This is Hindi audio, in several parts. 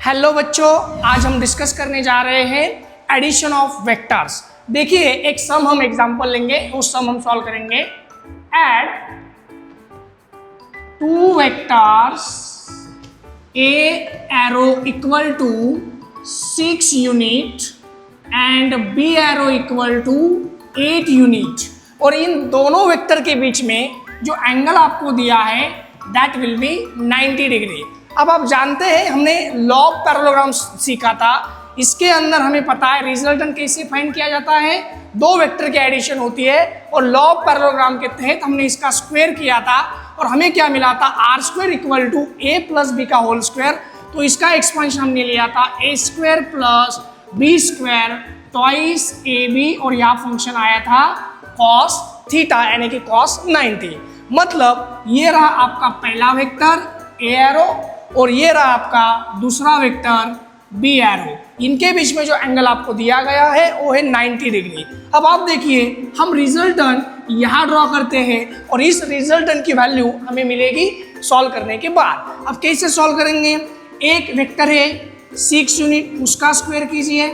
हेलो बच्चों, आज हम डिस्कस करने जा रहे हैं एडिशन ऑफ वेक्टर्स। देखिए, एक सम हम एग्जांपल लेंगे, उस सम हम सॉल्व करेंगे। Add two vectors A arrow equal to 6 unit and B arrow equal to 8 unit, और इन दोनों वेक्टर के बीच में जो एंगल आपको दिया है दैट विल बी 90 डिग्री। अब आप जानते हैं, हमने लॉ ऑफ पैरेललोग्राम सीखा था। इसके अंदर हमें पता है रिजल्टेंट कैसे फाइंड किया जाता है। दो वेक्टर की एडिशन होती है और लॉ ऑफ पैरेललोग्राम के तहत हमने इसका स्क्वायर किया था और हमें क्या मिला था, r square equal to a plus b का होल स्क्वायर। तो इसका एक्सपेंशन हमने लिया था a square plus b square twice a b, और यहाँ फंक्शन आया था कॉस थीटा यानी कि कॉस 90। मतलब ये रहा आपका पहला वेक्टर ए एरो और ये रहा आपका दूसरा वेक्टर बी एरो। इनके बीच में जो एंगल आपको दिया गया है वो है 90 डिग्री। अब आप देखिए, हम रिजल्टेंट यहाँ ड्रॉ करते हैं और इस रिजल्टेंट की वैल्यू हमें मिलेगी सॉल्व करने के बाद। अब कैसे सॉल्व करेंगे? एक वेक्टर है 6 यूनिट, उसका स्क्वायर कीजिए।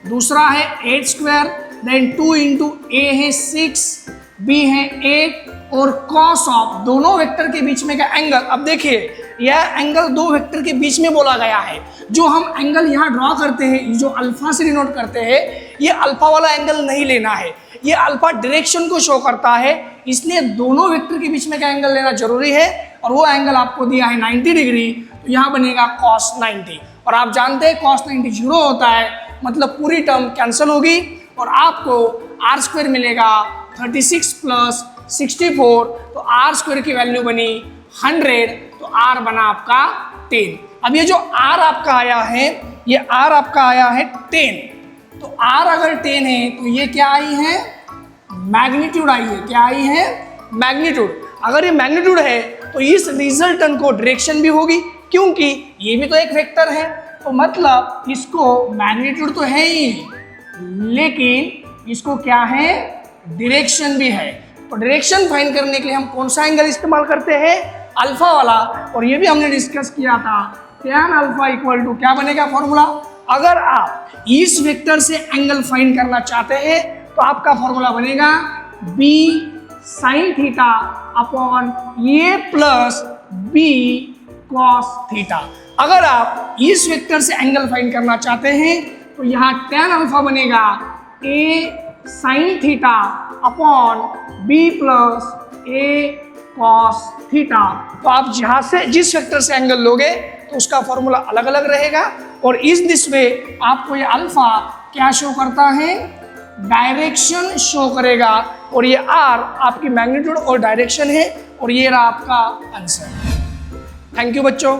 दूसरा है 8 स्क्वायर, देन 2 इंटू ए है 6, बी है 8, और कॉस ऑफ दोनों वेक्टर के बीच में का एंगल। अब देखिए, यह एंगल दो वेक्टर के बीच में बोला गया है। जो हम एंगल यहाँ ड्रॉ करते हैं, जो अल्फा से डिनोट करते हैं, ये अल्फा वाला एंगल नहीं लेना है। ये अल्फा डायरेक्शन को शो करता है, इसलिए दोनों वेक्टर के बीच में का एंगल लेना जरूरी है। और वो एंगल आपको दिया है 90 डिग्री, तो यहाँ बनेगा कॉस 90। और आप जानते हैं कॉस 90 0 होता है, मतलब पूरी टर्म कैंसिल होगी और आपको आर स्क्वायर मिलेगा 36 प्लस 64। तो आर स्क्वायर की वैल्यू बनी 100, तो आर बना आपका 10। अब ये जो आर आपका आया है, ये आर आपका आया है 10। तो आर अगर 10 है तो ये क्या आई है, मैग्नीट्यूड आई है। क्या आई है? मैग्नीट्यूड। अगर ये मैग्नीट्यूड है तो इस रिजल्टेंट को डायरेक्शन भी होगी, क्योंकि ये भी तो एक वेक्टर है। तो मतलब इसको मैग्नीट्यूड तो है ही, लेकिन इसको क्या है, डायरेक्शन भी है। तो डायरेक्शन फाइंड करने के लिए हम कौन सा एंगल इस्तेमाल करते हैं? अल्फा वाला। और ये भी हमने डिस्कस किया था, tan अल्फा इक्वल टू क्या बनेगा फॉर्मूला। अगर आप इस वेक्टर से एंगल फाइंड करना चाहते हैं तो आपका फॉर्मूला बनेगा b sin theta upon a plus b cos theta. अगर आप इस वेक्टर से एंगल फाइंड करना चाहते हैं तो यहाँ tan अल्फा बनेगा a sin theta upon b plus a cos theta. तो आप जहाँ से जिस वेक्टर से एंगल लोगे तो उसका फॉर्मूला अलग अलग रहेगा। और इस दिस में आपको ये अल्फा क्या शो करता है, डायरेक्शन शो करेगा, और ये आर आपकी मैग्नीट्यूड और डायरेक्शन है। और ये रहा आपका आंसर। थैंक यू बच्चों।